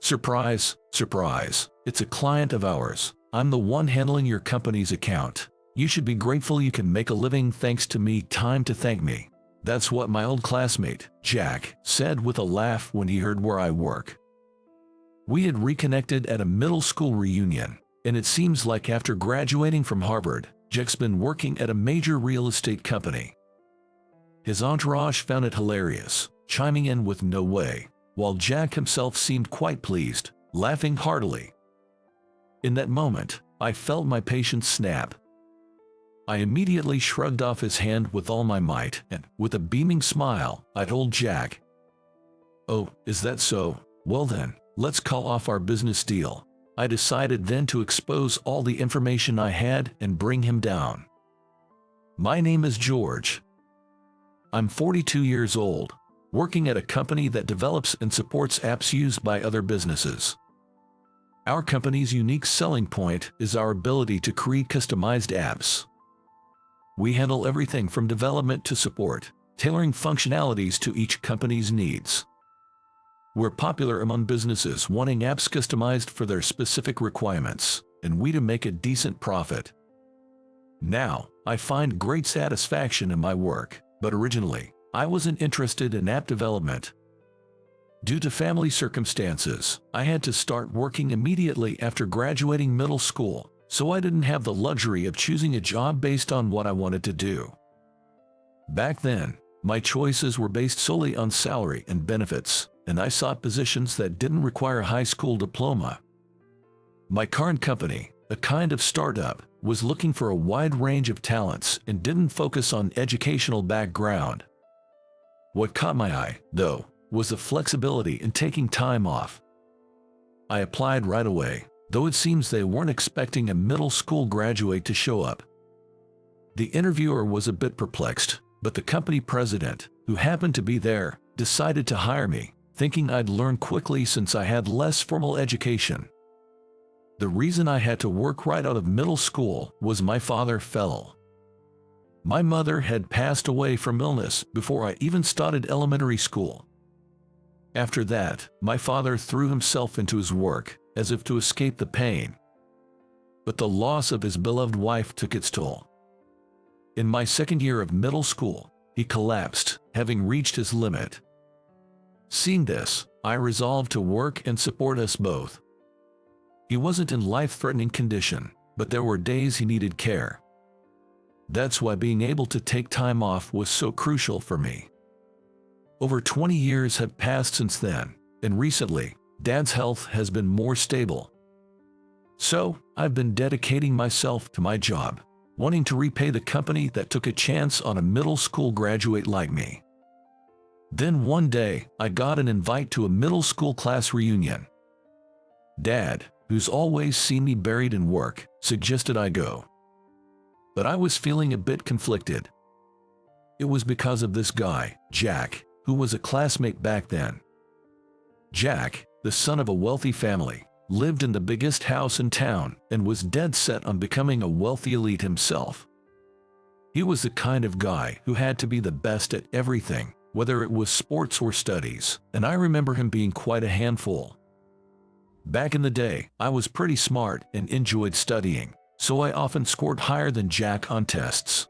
Surprise, surprise, it's a client of ours. I'm the one handling your company's account. You should be grateful you can make a living thanks to me. Time to thank me. That's what my old classmate, Jack, said with a laugh when he heard where I work. We had reconnected at a middle school reunion, and it seems like after graduating from Harvard, Jack's been working at a major real estate company. His entourage found it hilarious, chiming in with "no way," while Jack himself seemed quite pleased, laughing heartily. In that moment, I felt my patience snap. I immediately shrugged off his hand with all my might, and, with a beaming smile, I told Jack, "Oh, is that so? Well then, let's call off our business deal." I decided then to expose all the information I had and bring him down. My name is George. I'm 42 years old, working at a company that develops and supports apps used by other businesses. Our company's unique selling point is our ability to create customized apps. We handle everything from development to support, tailoring functionalities to each company's needs. We're popular among businesses wanting apps customized for their specific requirements, and we to make a decent profit. Now, I find great satisfaction in my work, but originally, I wasn't interested in app development. Due to family circumstances, I had to start working immediately after graduating middle school, so I didn't have the luxury of choosing a job based on what I wanted to do. Back then, my choices were based solely on salary and benefits, and I sought positions that didn't require a high school diploma. My current company, a kind of startup, was looking for a wide range of talents and didn't focus on educational background. What caught my eye, though, was the flexibility in taking time off. I applied right away, though it seems they weren't expecting a middle school graduate to show up. The interviewer was a bit perplexed, but the company president, who happened to be there, decided to hire me, thinking I'd learn quickly since I had less formal education. The reason I had to work right out of middle school was my father fell. My mother had passed away from illness before I even started elementary school. After that, my father threw himself into his work, as if to escape the pain. But the loss of his beloved wife took its toll. In my second year of middle school, he collapsed, having reached his limit. Seeing this, I resolved to work and support us both. He wasn't in life-threatening condition, but there were days he needed care. That's why being able to take time off was so crucial for me. Over 20 years have passed since then, and recently, Dad's health has been more stable. So, I've been dedicating myself to my job, wanting to repay the company that took a chance on a middle school graduate like me. Then one day, I got an invite to a middle school class reunion. Dad, who's always seen me buried in work, suggested I go. But I was feeling a bit conflicted. It was because of this guy, Jack, who was a classmate back then. Jack, the son of a wealthy family, lived in the biggest house in town and was dead set on becoming a wealthy elite himself. He was the kind of guy who had to be the best at everything, whether it was sports or studies, and I remember him being quite a handful. Back in the day, I was pretty smart and enjoyed studying, so I often scored higher than Jack on tests.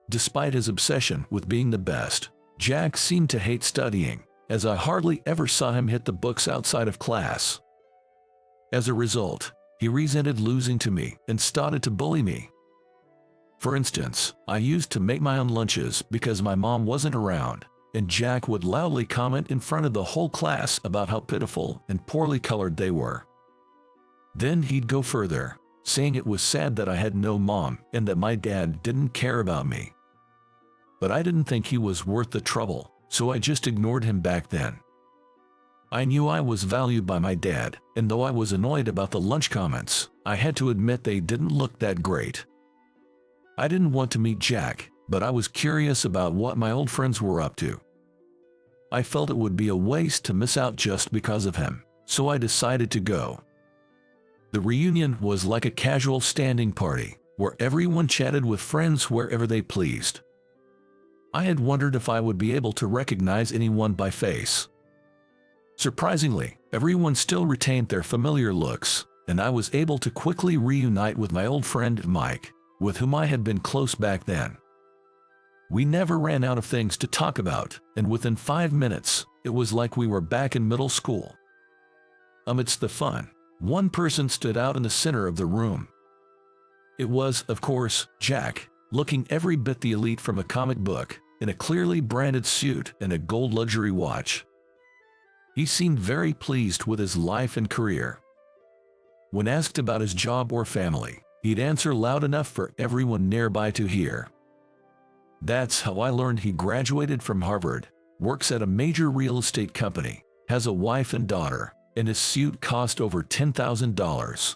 Despite his obsession with being the best, Jack seemed to hate studying, as I hardly ever saw him hit the books outside of class. As a result, he resented losing to me and started to bully me. For instance, I used to make my own lunches because my mom wasn't around, and Jack would loudly comment in front of the whole class about how pitiful and poorly colored they were. Then he'd go further, saying it was sad that I had no mom and that my dad didn't care about me. But I didn't think he was worth the trouble, so I just ignored him back then. I knew I was valued by my dad, and though I was annoyed about the lunch comments, I had to admit they didn't look that great. I didn't want to meet Jack, but I was curious about what my old friends were up to. I felt it would be a waste to miss out just because of him, so I decided to go. The reunion was like a casual standing party, where everyone chatted with friends wherever they pleased. I had wondered if I would be able to recognize anyone by face. Surprisingly, everyone still retained their familiar looks, and I was able to quickly reunite with my old friend Mike, with whom I had been close back then. We never ran out of things to talk about, and within 5 minutes, it was like we were back in middle school. Amidst the fun, one person stood out in the center of the room. It was, of course, Jack, looking every bit the elite from a comic book, in a clearly branded suit and a gold luxury watch. He seemed very pleased with his life and career. When asked about his job or family, he'd answer loud enough for everyone nearby to hear. That's how I learned he graduated from Harvard, works at a major real estate company, has a wife and daughter, and his suit cost over $10,000.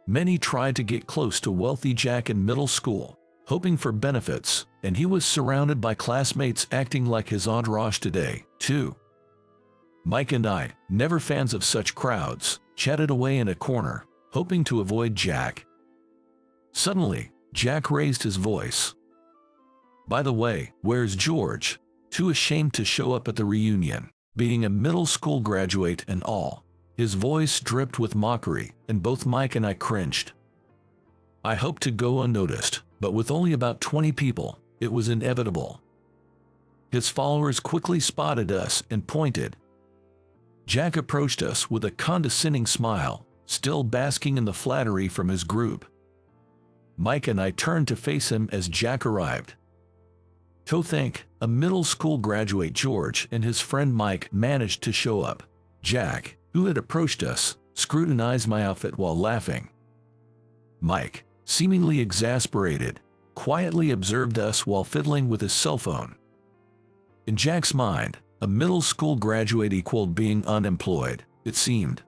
Many tried to get close to wealthy Jack in middle school, hoping for benefits, and he was surrounded by classmates acting like his entourage today, too. Mike and I, never fans of such crowds, chatted away in a corner, hoping to avoid Jack. Suddenly, Jack raised his voice. "By the way, where's George?" Too ashamed to show up at the reunion, being a middle school graduate and all. His voice dripped with mockery, and both Mike and I cringed. I hoped to go unnoticed, but with only about 20 people, it was inevitable. His followers quickly spotted us and pointed. Jack approached us with a condescending smile, still basking in the flattery from his group. Mike and I turned to face him as Jack arrived. To think, a middle school graduate George and his friend Mike managed to show up. Jack, who had approached us, scrutinized my outfit while laughing. Mike, seemingly exasperated, quietly observed us while fiddling with his cell phone. In Jack's mind, a middle school graduate equaled being unemployed, it seemed.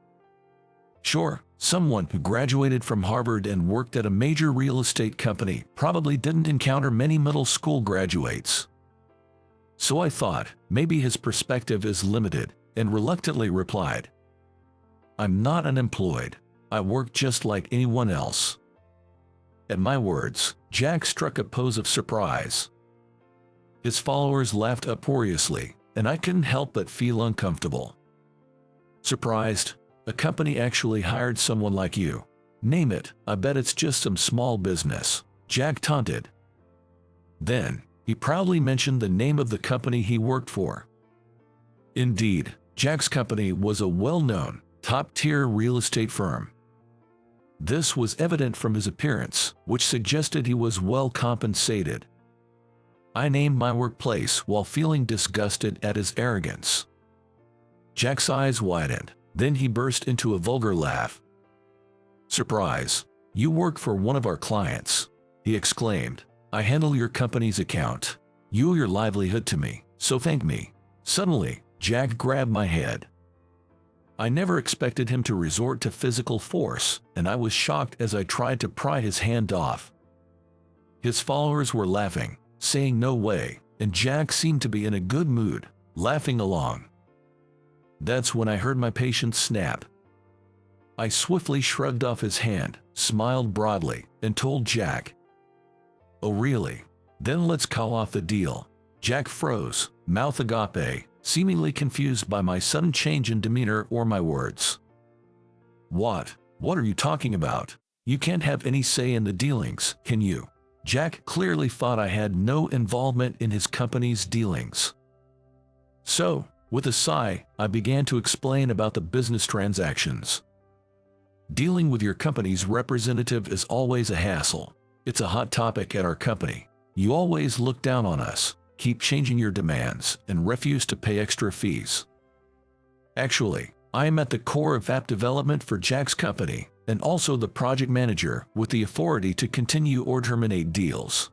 Sure, someone who graduated from Harvard and worked at a major real estate company probably didn't encounter many middle school graduates. So I thought, maybe his perspective is limited, and reluctantly replied, "I'm not unemployed. I work just like anyone else." At my words, Jack struck a pose of surprise. His followers laughed uproariously, and I couldn't help but feel uncomfortable. Surprised? A company actually hired someone like you. Name it, I bet it's just some small business, Jack taunted. Then, he proudly mentioned the name of the company he worked for. Indeed, Jack's company was a well-known, top-tier real estate firm. This was evident from his appearance, which suggested he was well compensated. I named my workplace while feeling disgusted at his arrogance. Jack's eyes widened, then he burst into a vulgar laugh. "Surprise! You work for one of our clients," he exclaimed. "I handle your company's account. You owe your livelihood to me, so thank me." Suddenly, Jack grabbed my head. I never expected him to resort to physical force, and I was shocked as I tried to pry his hand off. His followers were laughing, saying no way, and Jack seemed to be in a good mood, laughing along. That's when I heard my patience snap. I swiftly shrugged off his hand, smiled broadly, and told Jack, "Oh really? Then let's call off the deal." Jack froze, mouth agape, seemingly confused by my sudden change in demeanor or my words. What are you talking about? You can't have any say in the dealings, can you?" Jack clearly thought I had no involvement in his company's dealings. So, with a sigh, I began to explain about the business transactions. Dealing with your company's representative is always a hassle. It's a hot topic at our company. You always look down on us, keep changing your demands, and refuse to pay extra fees. Actually, I am at the core of app development for Jack's company, and also the project manager with the authority to continue or terminate deals.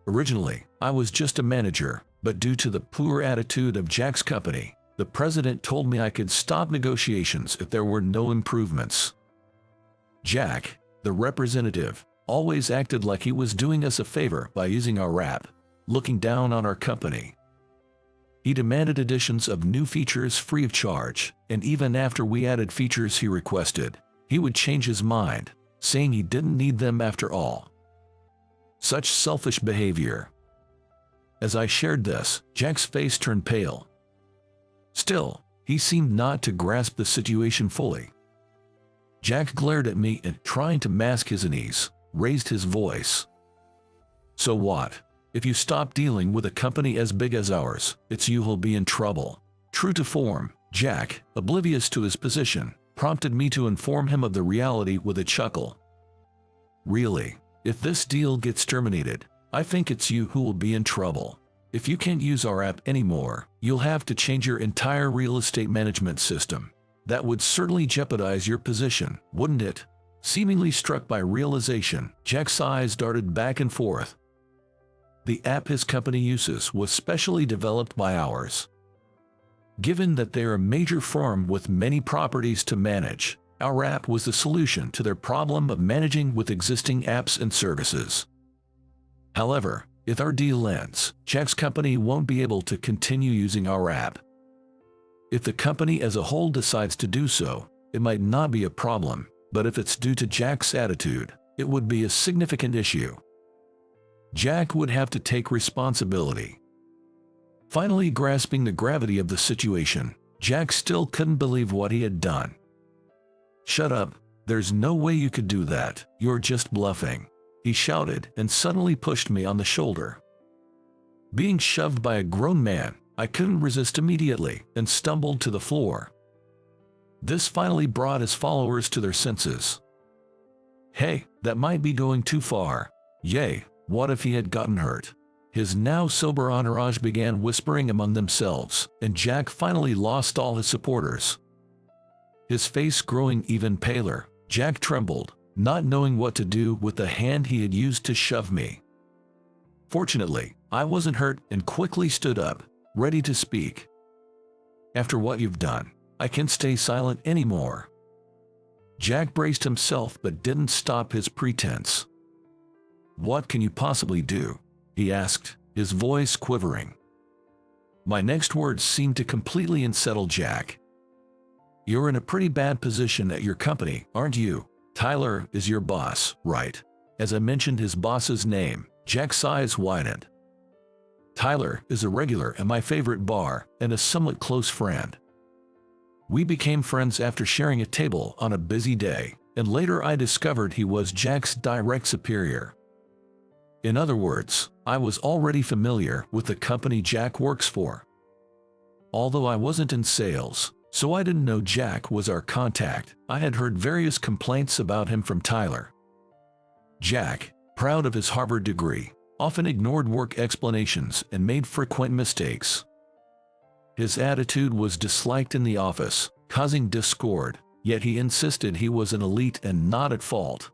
Originally, I was just a manager, but due to the poor attitude of Jack's company, the president told me I could stop negotiations if there were no improvements. Jack, the representative, always acted like he was doing us a favor by using our app, looking down on our company. He demanded additions of new features free of charge, and even after we added features he requested, he would change his mind, saying he didn't need them after all. Such selfish behavior. As I shared this, Jack's face turned pale. Still, He seemed not to grasp the situation fully. Jack glared at me and, trying to mask his unease, raised his voice. "So what? If you stop dealing with a company as big as ours, it's you who'll be in trouble." True to form, Jack, oblivious to his position, prompted me to inform him of the reality with a chuckle. "Really? If this deal gets terminated, I think it's you who will be in trouble. If you can't use our app anymore, you'll have to change your entire real estate management system. That would certainly jeopardize your position, wouldn't it?" Seemingly struck by realization, Jack's eyes darted back and forth. The app his company uses was specially developed by ours. Given that they're a major firm with many properties to manage, our app was the solution to their problem of managing with existing apps and services. However, if our deal ends, Jack's company won't be able to continue using our app. If the company as a whole decides to do so, it might not be a problem, but if it's due to Jack's attitude, it would be a significant issue. Jack would have to take responsibility. Finally grasping the gravity of the situation, Jack still couldn't believe what he had done. "Shut up, there's no way you could do that, you're just bluffing," he shouted and suddenly pushed me on the shoulder. Being shoved by a grown man, I couldn't resist immediately and stumbled to the floor. This finally brought his followers to their senses. "Hey, that might be going too far. Yay, what if he had gotten hurt?" His now sober entourage began whispering among themselves, and Jack finally lost all his supporters. His face growing even paler, Jack trembled, not knowing what to do with the hand he had used to shove me. Fortunately, I wasn't hurt and quickly stood up, ready to speak. "After what you've done, I can't stay silent anymore." Jack braced himself but didn't stop his pretense. "What can you possibly do?" he asked, his voice quivering. My next words seemed to completely unsettle Jack. "You're in a pretty bad position at your company, aren't you? Tyler is your boss, right?" As I mentioned his boss's name, Jack's eyes widened. "Tyler is a regular at my favorite bar and a somewhat close friend. We became friends after sharing a table on a busy day, and later I discovered he was Jack's direct superior. In other words, I was already familiar with the company Jack works for. Although I wasn't in sales, so I didn't know Jack was our contact, I had heard various complaints about him from Tyler. Jack, proud of his Harvard degree, often ignored work explanations and made frequent mistakes. His attitude was disliked in the office, causing discord, yet he insisted he was an elite and not at fault.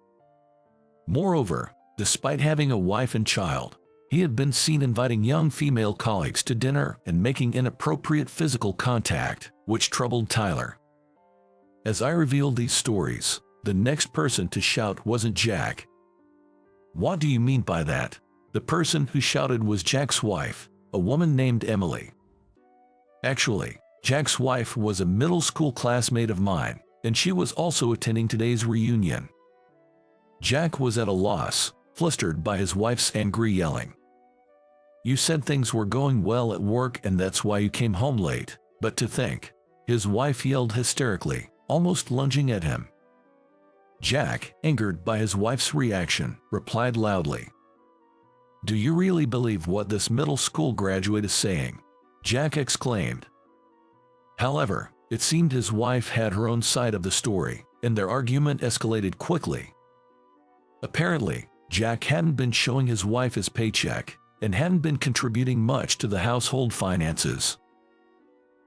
Moreover, despite having a wife and child, he had been seen inviting young female colleagues to dinner and making inappropriate physical contact, which troubled Tyler. As I revealed these stories, the next person to shout wasn't Jack. "What do you mean by that?" The person who shouted was Jack's wife, a woman named Emily. Actually, Jack's wife was a middle school classmate of mine, and she was also attending today's reunion. Jack was at a loss, flustered by his wife's angry yelling. "You said things were going well at work and that's why you came home late, but to think," his wife yelled hysterically, almost lunging at him. Jack, angered by his wife's reaction, replied loudly. "Do you really believe what this middle school graduate is saying?" Jack exclaimed. However, it seemed his wife had her own side of the story, and their argument escalated quickly. Apparently, Jack hadn't been showing his wife his paycheck, and hadn't been contributing much to the household finances.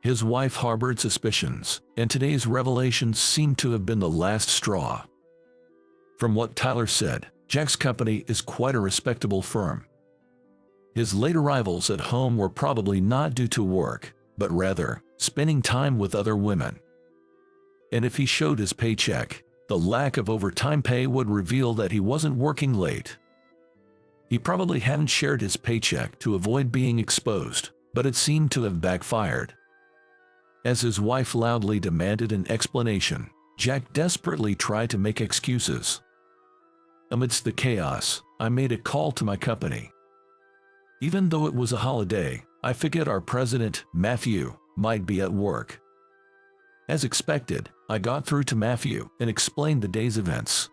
His wife harbored suspicions, and today's revelations seemed to have been the last straw. From what Tyler said, Jack's company is quite a respectable firm. His late arrivals at home were probably not due to work, but rather, spending time with other women. And if he showed his paycheck, the lack of overtime pay would reveal that he wasn't working late. He probably hadn't shared his paycheck to avoid being exposed, but it seemed to have backfired. As his wife loudly demanded an explanation, Jack desperately tried to make excuses. Amidst the chaos, I made a call to my company. Even though it was a holiday, I figured our president, Matthew, might be at work. As expected, I got through to Matthew and explained the day's events.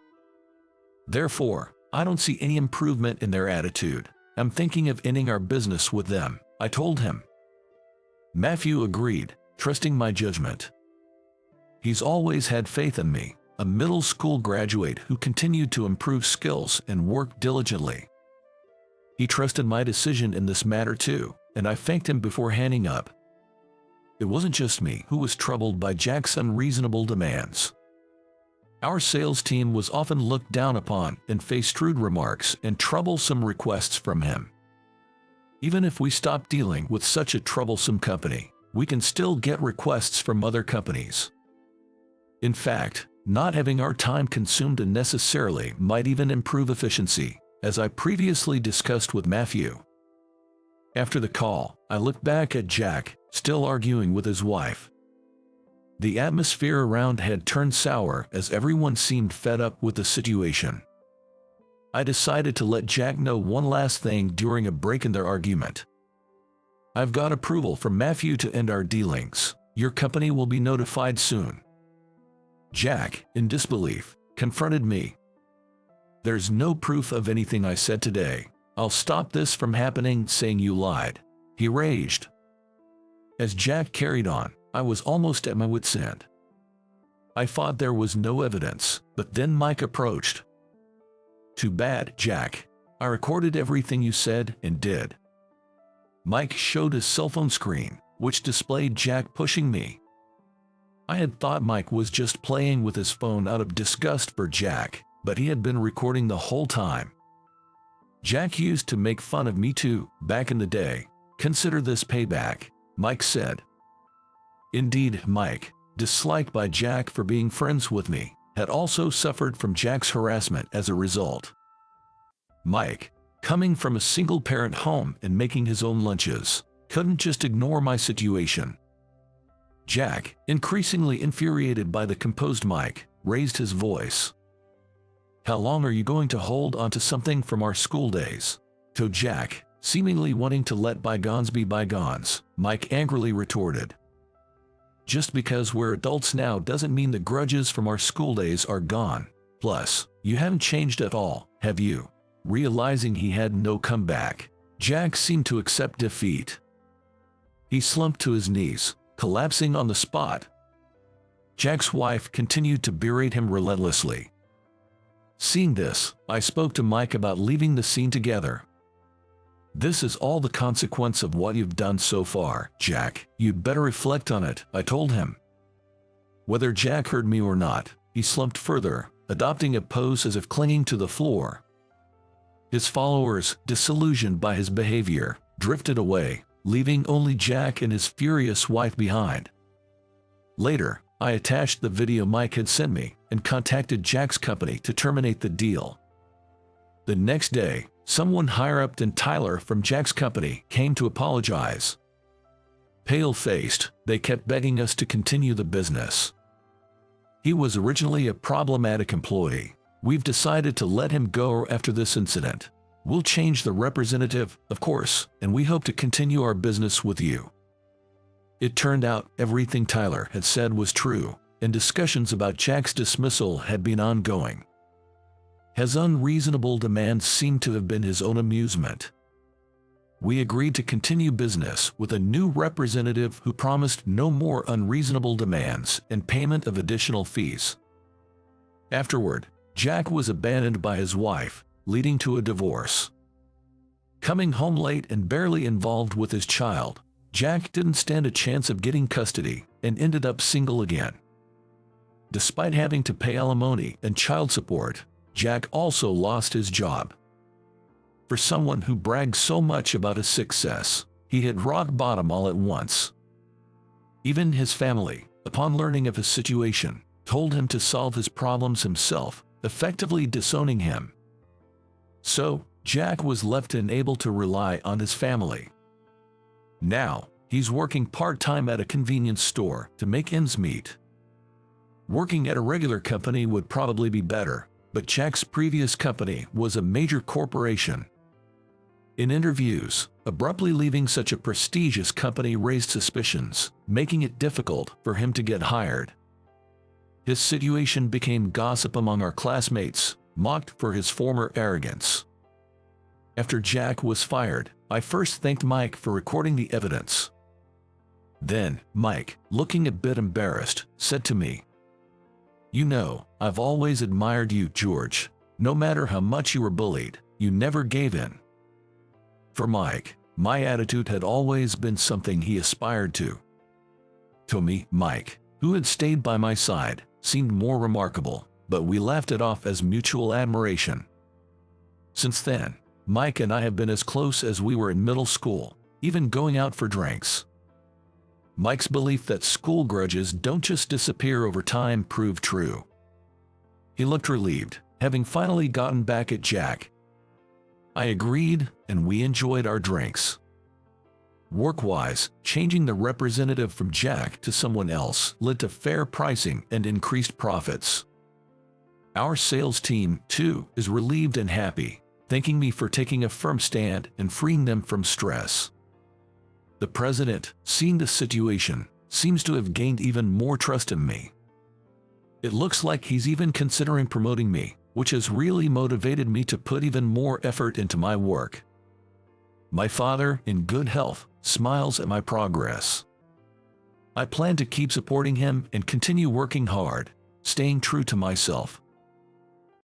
Therefore, I don't see any improvement in their attitude. I'm thinking of ending our business with them, I told him. Matthew agreed, trusting my judgment. He's always had faith in me, a middle school graduate who continued to improve skills and work diligently. He trusted my decision in this matter too, and I thanked him before handing up. It wasn't just me who was troubled by Jack's unreasonable demands. Our sales team was often looked down upon and faced rude remarks and troublesome requests from him. Even if we stop dealing with such a troublesome company, we can still get requests from other companies. In fact, not having our time consumed unnecessarily might even improve efficiency, as I previously discussed with Matthew. After the call, I looked back at Jack, still arguing with his wife. The atmosphere around had turned sour as everyone seemed fed up with the situation. I decided to let Jack know one last thing during a break in their argument. I've got approval from Matthew to end our dealings. Your company will be notified soon. Jack, in disbelief, confronted me. There's no proof of anything I said today. I'll stop this from happening, saying you lied. He raged. As Jack carried on, I was almost at my wit's end. I thought there was no evidence, but then Mike approached. Too bad, Jack. I recorded everything you said and did. Mike showed his cell phone screen, which displayed Jack pushing me. I had thought Mike was just playing with his phone out of disgust for Jack, but he had been recording the whole time. Jack used to make fun of me too, back in the day. Consider this payback, Mike said. Indeed, Mike, disliked by Jack for being friends with me, had also suffered from Jack's harassment as a result. Mike, coming from a single-parent home and making his own lunches, couldn't just ignore my situation. Jack, increasingly infuriated by the composed Mike, raised his voice. How long are you going to hold on to something from our school days? To Jack, seemingly wanting to let bygones be bygones, Mike angrily retorted. Just because we're adults now doesn't mean the grudges from our school days are gone. Plus, you haven't changed at all, have you? Realizing he had no comeback, Jack seemed to accept defeat. He slumped to his knees, collapsing on the spot. Jack's wife continued to berate him relentlessly. Seeing this, I spoke to Mike about leaving the scene together. This is all the consequence of what you've done so far, Jack. You'd better reflect on it, I told him. Whether Jack heard me or not, he slumped further, adopting a pose as if clinging to the floor. His followers, disillusioned by his behavior, drifted away, leaving only Jack and his furious wife behind. Later, I attached the video Mike had sent me and contacted Jack's company to terminate the deal. The next day, someone higher up than Tyler from Jack's company came to apologize. Pale-faced, they kept begging us to continue the business. He was originally a problematic employee. We've decided to let him go after this incident. We'll change the representative, of course, and we hope to continue our business with you. It turned out everything Tyler had said was true, and discussions about Jack's dismissal had been ongoing. His unreasonable demands seemed to have been his own amusement. We agreed to continue business with a new representative who promised no more unreasonable demands and payment of additional fees. Afterward, Jack was abandoned by his wife, leading to a divorce. Coming home late and barely involved with his child, Jack didn't stand a chance of getting custody and ended up single again. Despite having to pay alimony and child support, Jack also lost his job. For someone who bragged so much about his success, he hit rock bottom all at once. Even his family, upon learning of his situation, told him to solve his problems himself, effectively disowning him. So, Jack was left unable to rely on his family. Now, he's working part-time at a convenience store to make ends meet. Working at a regular company would probably be better, but Jack's previous company was a major corporation. In interviews, abruptly leaving such a prestigious company raised suspicions, making it difficult for him to get hired. His situation became gossip among our classmates, mocked for his former arrogance. After Jack was fired, I first thanked Mike for recording the evidence. Then, Mike, looking a bit embarrassed, said to me, "You know, I've always admired you, George. No matter how much you were bullied, you never gave in." For Mike, my attitude had always been something he aspired to. To me, Mike, who had stayed by my side, seemed more remarkable, but we laughed it off as mutual admiration. Since then, Mike and I have been as close as we were in middle school, even going out for drinks. Mike's belief that school grudges don't just disappear over time proved true. He looked relieved, having finally gotten back at Jack. I agreed, and we enjoyed our drinks. Work-wise, changing the representative from Jack to someone else led to fair pricing and increased profits. Our sales team, too, is relieved and happy, thanking me for taking a firm stand and freeing them from stress. The president, seeing the situation, seems to have gained even more trust in me. It looks like he's even considering promoting me, which has really motivated me to put even more effort into my work. My father, in good health, smiles at my progress. I plan to keep supporting him and continue working hard, staying true to myself.